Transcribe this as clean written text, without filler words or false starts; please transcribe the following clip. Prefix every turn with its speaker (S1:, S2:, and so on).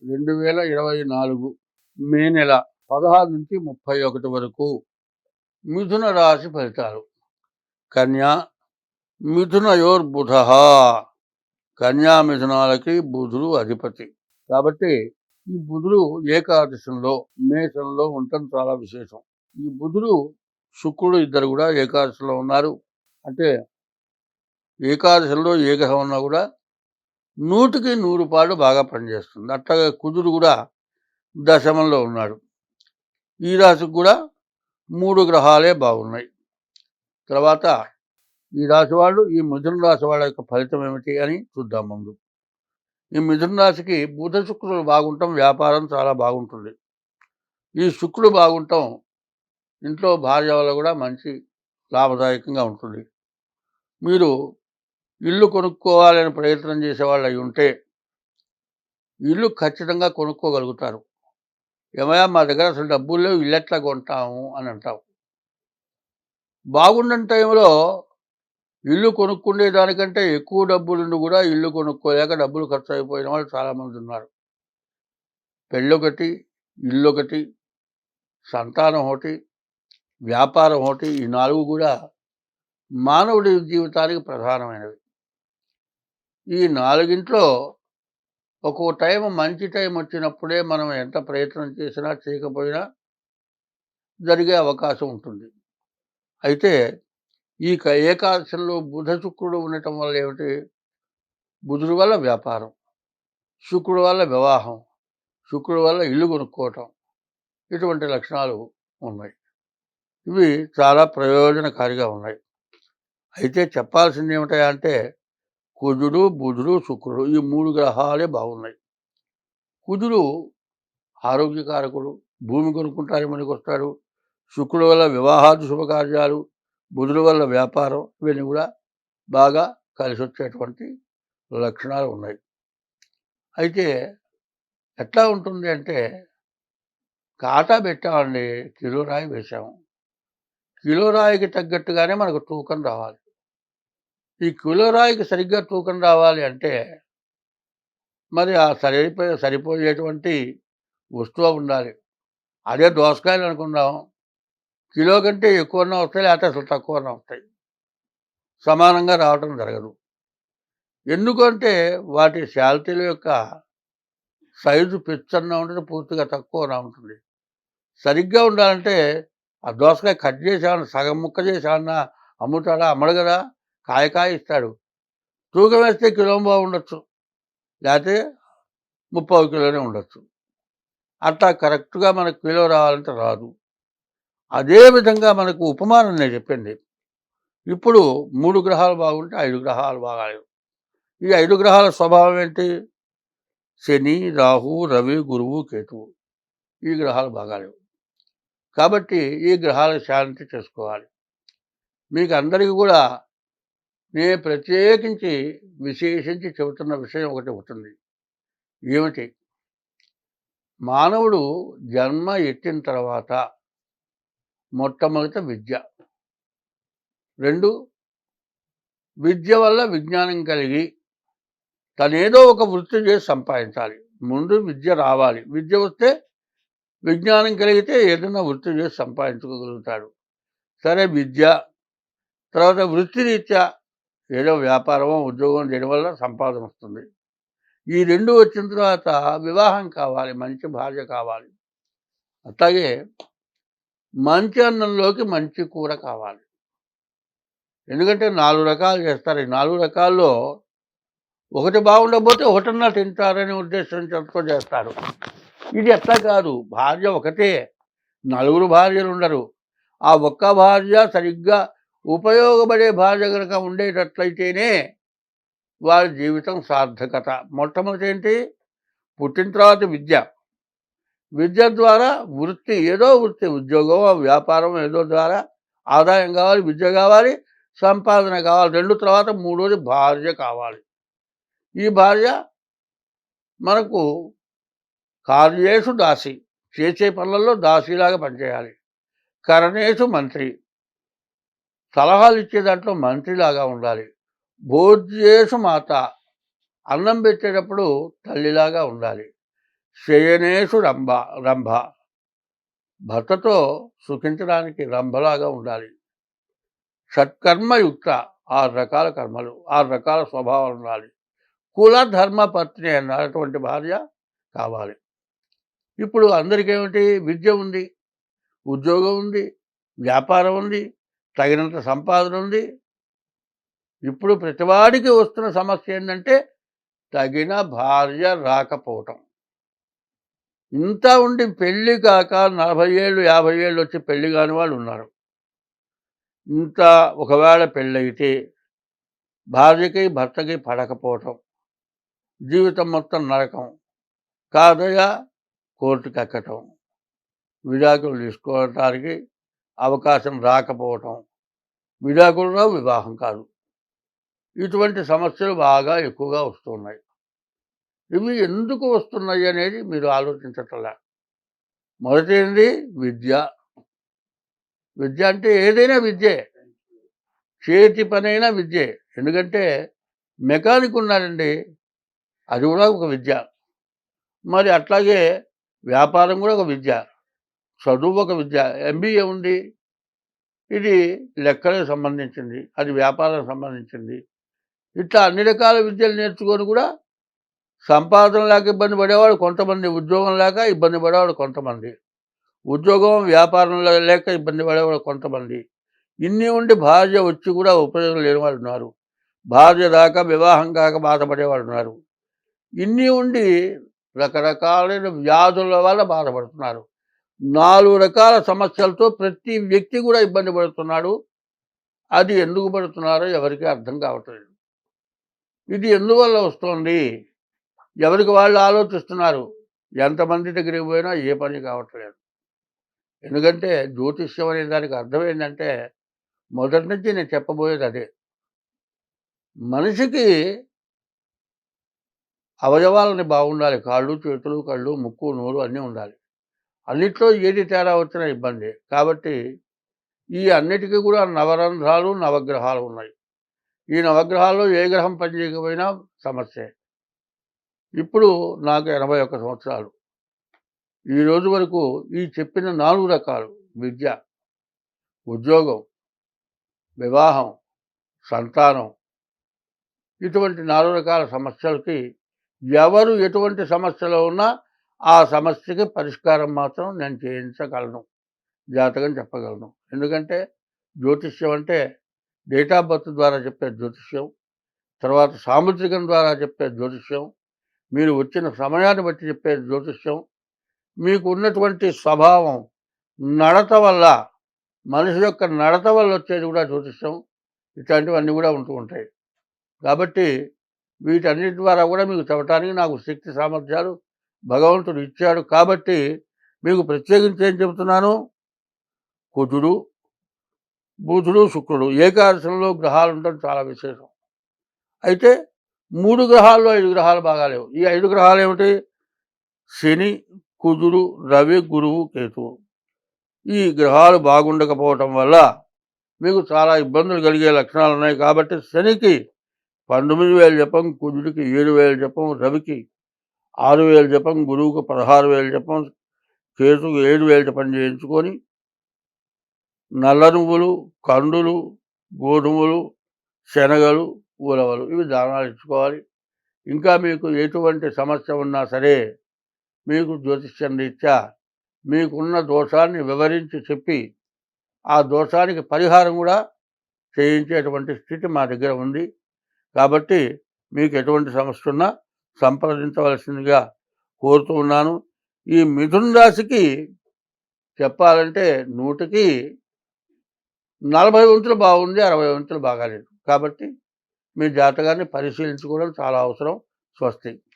S1: 2024 మే నెల 16 నుంచి 31 వరకు మిథున రాశి ఫలితాలు. కన్యా మిథునయోర్బుధ. కన్యా మిథునాలకి బుధుడు అధిపతి. కాబట్టి ఈ బుధుడు ఏకాదశంలో మేషంలో ఉండటం చాలా విశేషం. ఈ బుధుడు శుక్రుడు ఇద్దరు కూడా ఏకాదశంలో ఉన్నారు. అంటే ఏకాదశంలో ఏ గ్రహం ఉన్నా కూడా 100కి 100 పాళ్ళు బాగా పనిచేస్తుంది. అట్లాగే కుజుడు కూడా దశమంలో ఉన్నాడు. ఈ రాశికి కూడా 3 గ్రహాలే బాగున్నాయి. తర్వాత ఈ రాశి వాళ్ళు, ఈ మిథున రాశి వాళ్ళ యొక్క ఫలితం ఏమిటి అని చూద్దాం. ముందు ఈ మిథున రాశికి బుధ శుక్రులు బాగుంటాం, వ్యాపారం చాలా బాగుంటుంది. ఈ శుక్రుడు బాగుంటాం ఇంట్లో భార్య వల్ల కూడా మంచి లాభదాయకంగా ఉంటుంది. మీరు ఇల్లు కొనుక్కోవాలని ప్రయత్నం చేసేవాళ్ళు అయి ఉంటే ఇల్లు ఖచ్చితంగా కొనుక్కోగలుగుతారు. ఏమయ్యా మా దగ్గర అసలు డబ్బులు లేవు, ఇల్లు ఎట్లా కొంటాము అని అంటాం. బాగుండని టైంలో ఇల్లు కొనుక్కునే దానికంటే ఎక్కువ డబ్బులుండి కూడా ఇల్లు కొనుక్కోలేక డబ్బులు ఖర్చు అయిపోయిన వాళ్ళు చాలామంది ఉన్నారు. పెళ్ళొకటి, ఇల్లొకటి, సంతానం ఒకటి, వ్యాపారం ఒకటి, ఈ 4 కూడా మానవుడి జీవితానికి ప్రధానమైనవి. ఈ 4గింట్లో ఒక్కో టైం మంచి టైం వచ్చినప్పుడే మనం ఎంత ప్రయత్నం చేసినా చేయకపోయినా జరిగే అవకాశం ఉంటుంది. అయితే ఈ ఏకాదశంలో బుధ శుక్రుడు ఉండటం వల్ల ఏమిటి? బుధుడి వల్ల వ్యాపారం, శుక్రుడు వల్ల వివాహం, శుక్రుడు వల్ల ఇల్లు కొనుక్కోవటం, ఇటువంటి లక్షణాలు ఉన్నాయి. ఇవి చాలా ప్రయోజనకారిగా ఉన్నాయి. అయితే చెప్పాల్సింది ఏమిటా అంటే కుజుడు, బుధుడు, శుక్రుడు ఈ 3 గ్రహాలే బాగున్నాయి. కుజుడు ఆరోగ్యకారకుడు, భూమి కొనుక్కుంటారని వస్తాడు. శుక్రుడు వల్ల వివాహాది శుభకార్యాలు, బుధుడు వల్ల వ్యాపారం, ఇవన్నీ కూడా బాగా కలిసి వచ్చేటువంటి లక్షణాలు ఉన్నాయి. అయితే ఎట్లా ఉంటుంది అంటే కాటా పెట్టామండి, కిలో రాయి వేసాము. కిలో రాయికి తగ్గట్టుగానే మనకు తూకం రావాలి. ఈ కిలో రాయికి సరిగ్గా తూకం రావాలి అంటే మరి ఆ సరిపోయేటువంటి వస్తువు ఉండాలి. అదే దోసకాయలు అనుకుందాం, కిలో కంటే ఎక్కువన్నా వస్తాయి, లేకపోతే అసలు తక్కువన్నా వస్తాయి. సమానంగా రావటం జరగదు. ఎందుకంటే వాటి శాల్తీల యొక్క సైజు పెచ్చన్నా ఉంటుంది, పూర్తిగా తక్కువనా ఉంటుంది. సరిగ్గా ఉండాలంటే ఆ దోసకాయ కట్ చేసామన్నా, సగం ముక్క చేసామన్నా అమ్ముతాడా? అమ్మడు కదా, కాయ ఇస్తాడు. తూకం వేస్తే కిలో ఉండొచ్చు, లేకపోతే 30 కిలోనే ఉండొచ్చు. అట్లా కరెక్ట్గా మనకు కిలో రావాలంటే రాదు. అదేవిధంగా మనకు ఉపమానం నేను చెప్పింది. ఇప్పుడు 3 గ్రహాలు బాగుంటే 5 గ్రహాలు బాగాలేవు. ఈ 5 గ్రహాల స్వభావం ఏంటి? శని, రాహు, రవి, గురువు, కేతువు, ఈ గ్రహాలు బాగాలేవు. కాబట్టి ఈ గ్రహాల శాంతి చేసుకోవాలి. మీకు అందరికీ కూడా నేను ప్రత్యేకించి విశేషించి చెబుతున్న విషయం ఒకటి ఉంటుంది. ఏమిటి? మానవుడు జన్మ ఎత్తిన తర్వాత మొట్టమొదట విద్య, 2 విద్య వల్ల విజ్ఞానం కలిగి తనేదో ఒక వృత్తి చేసి సంపాదించాలి. ముందు విద్య రావాలి, విద్య వస్తే విజ్ఞానం కలిగితే ఏదైనా వృత్తి చేసి సంపాదించుకోగలుగుతాడు. సరే, విద్య తర్వాత వృత్తిరీత్యా ఏదో వ్యాపారమో ఉద్యోగం చేయడం వల్ల సంపాదన వస్తుంది. ఈ 2 వచ్చిన తర్వాత వివాహం కావాలి, మంచి భార్య కావాలి. అట్లాగే మంచి అన్నంలోకి మంచి కూర కావాలి. ఎందుకంటే 4 రకాలు చేస్తారు. ఈ 4 రకాల్లో ఒకటి బాగుండకపోతే ఒకటన్నా తింటారనే ఉద్దేశంతో చేస్తారు. ఇది ఎట్లా కాదు, భార్య ఒకటే, 4 భార్యలు ఉండరు. ఆ ఒక్క భార్య సరిగ్గా ఉపయోగపడే భార్య కనుక ఉండేటట్లయితేనే వారి జీవితం సార్థకత. మొట్టమొదటి ఏంటి? పుట్టిన తర్వాత విద్య, విద్య ద్వారా వృత్తి, ఏదో వృత్తి, ఉద్యోగం, వ్యాపారం, ఏదో ద్వారా ఆదాయం కావాలి, విద్య కావాలి, సంపాదన కావాలి. 2 తర్వాత 3వది భార్య కావాలి. ఈ భార్య మనకు కార్యేషు దాసి, చేసే పనులలో దాసిలాగా పనిచేయాలి. కరణేషు మంత్రి, సలహాలు ఇచ్చే దాంట్లో మంత్రిలాగా ఉండాలి. భోజ్యేషు మాత, అన్నం పెట్టేటప్పుడు తల్లిలాగా ఉండాలి. శయనేషు రంభ. భర్తతో సుఖించడానికి రంభలాగా ఉండాలి. షట్కర్మయుక్త 6 రకాల కర్మలు, 6 రకాల స్వభావాలు ఉండాలి. కుల ధర్మ పత్ని అన్నటువంటి భార్య కావాలి. ఇప్పుడు అందరికేమిటి, విద్య ఉంది, ఉద్యోగం ఉంది, వ్యాపారం ఉంది, తగినంత సంపాదన ఉంది. ఇప్పుడు ప్రతివాడికి వస్తున్న సమస్య ఏంటంటే తగిన భార్య రాకపోవటం. ఇంత ఉండి పెళ్లి కాక 40 ఏళ్ళు 50 ఏళ్ళు వచ్చి పెళ్లి కాని వాళ్ళు ఉన్నారు. ఇంత ఒకవేళ పెళ్ళైతే భార్యకి భర్తకి పడకపోవటం, జీవితం మొత్తం నరకం. కాదయా కోర్టుకి ఎక్కటం, విడాకులు తీసుకోవటానికి అవకాశం రాకపోవటం, విడాకుల్లో వివాహం కాదు. ఇటువంటి సమస్యలు బాగా ఎక్కువగా వస్తున్నాయి. ఇవి ఎందుకు వస్తున్నాయి అనేది మీరు ఆలోచించట్లే. మొదటిది విద్య. విద్య అంటే ఏదైనా విద్యే, చేతి పనైనా విద్యే. ఎందుకంటే మెకానిక్ ఉన్నారండి, అది కూడా ఒక విద్య. మరి అట్లాగే వ్యాపారం కూడా ఒక విద్య, చదువు ఒక విద్య. ఎంబీఏ ఉంది, ఇది లెక్కలకు సంబంధించింది, అది వ్యాపారం సంబంధించింది. ఇట్లా అన్ని రకాల విద్యలు నేర్చుకొని కూడా సంపాదన లేక ఇబ్బంది పడేవాడు కొంతమంది, ఉద్యోగం లేక ఇబ్బంది పడేవాడు కొంతమంది, ఉద్యోగం వ్యాపారం లేక ఇబ్బంది పడేవాడు కొంతమంది. ఇన్ని ఉండి భార్య వచ్చి కూడా ఉపయోగం లేని వాళ్ళు ఉన్నారు. భార్య దాకా వివాహం కాక బాధపడేవాళ్ళు ఉన్నారు. ఇన్ని ఉండి రకరకాలైన వ్యాధుల వల్ల బాధపడుతున్నారు. 4 రకాల సమస్యలతో ప్రతి వ్యక్తి కూడా ఇబ్బంది పడుతున్నాడు. అది ఎందుకు పడుతున్నారో ఎవరికీ అర్థం కావట్లేదు. ఇది ఎందువల్ల వస్తుంది, ఎవరికి వాళ్ళు ఆలోచిస్తున్నారు. ఎంతమంది దగ్గరికి పోయినా ఏ పని కావట్లేదు. ఎందుకంటే జ్యోతిష్యం అనే దానికి అర్థం ఏంటంటే, మొదటి నుంచి నేను చెప్పబోయేది అదే. మనిషికి అవయవాలని బాగుండాలి. కాళ్ళు, చేతులు, కళ్ళు, ముక్కు, నోరు అన్నీ ఉండాలి. అన్నిట్లో ఏది తేడా వచ్చినా ఇబ్బంది. కాబట్టి ఈ అన్నిటికీ కూడా నవరంధ్రాలు, నవగ్రహాలు ఉన్నాయి. ఈ నవగ్రహాల్లో ఏ గ్రహం పనిచేయకపోయినా సమస్యే. ఇప్పుడు నాకు 81 సంవత్సరాలు. ఈ రోజు వరకు ఈ చెప్పిన 4 రకాలు విద్య, ఉద్యోగం, వివాహం, సంతానం, ఇటువంటి 4 రకాల సమస్యలకి ఎవరు ఎటువంటి సమస్యలో ఉన్నా ఆ సమస్యకి పరిష్కారం మాత్రం నేను చేయించగలను, జాతకం చెప్పగలను. ఎందుకంటే జ్యోతిష్యం అంటే డేట్ ఆఫ్ బర్త్ ద్వారా చెప్పే జ్యోతిష్యం, తర్వాత సాముద్రికం ద్వారా చెప్పే జ్యోతిష్యం, మీరు వచ్చిన సమయాన్ని బట్టి చెప్పే జ్యోతిష్యం, మీకు ఉన్నటువంటి స్వభావం నడత వల్ల, మనిషి యొక్క నడత వల్ల వచ్చేది కూడా జ్యోతిష్యం. ఇట్లాంటివన్నీ కూడా ఉంటూ ఉంటాయి. కాబట్టి వీటన్నిటి ద్వారా కూడా మీకు చెప్పడానికి నాకు శక్తి సామర్థ్యాలు భగవంతుడు ఇచ్చాడు. కాబట్టి మీకు ప్రత్యేకించి ఏం చెబుతున్నాను, కుజుడు, బుధుడు, శుక్రుడు ఏకాదశంలో గ్రహాలు ఉండడం చాలా విశేషం. అయితే 3 గ్రహాల్లో 5 గ్రహాలు బాగాలేవు. ఈ 5 గ్రహాలు ఏమిటి, శని, కుజుడు, రవి, గురువు, కేతువు. ఈ గ్రహాలు బాగుండకపోవటం వల్ల మీకు చాలా ఇబ్బందులు కలిగే లక్షణాలు ఉన్నాయి. కాబట్టి శనికి 19,000 జపం, కుజుడికి 7,000 జపం, రవికి 6,000 జపం, గురువుకు 16,000 జపం, కేతుకు 7,000 జపం చేయించుకొని నల్ల నువ్వులు, కండులు, గోధుమలు, శనగలు, ఉలవలు ఇవి దానాలు ఇచ్చుకోవాలి. ఇంకా మీకు ఎటువంటి సమస్య ఉన్నా సరే మీకు జ్యోతిష్యం రీత్యా మీకున్న దోషాన్ని వివరించి చెప్పి ఆ దోషానికి పరిహారం కూడా చేయించేటువంటి స్థితి మా దగ్గర ఉంది. కాబట్టి మీకు ఎటువంటి సమస్య ఉన్నా సంప్రదించవలసిందిగా కోరుతూ ఉన్నాను. ఈ మిథున రాశికి చెప్పాలంటే 100కి 40 వంతులు బాగుంది, 60 వంతులు బాగాలేదు. కాబట్టి మీ జాతకాన్ని పరిశీలించుకోవడం చాలా అవసరం. స్వస్తి.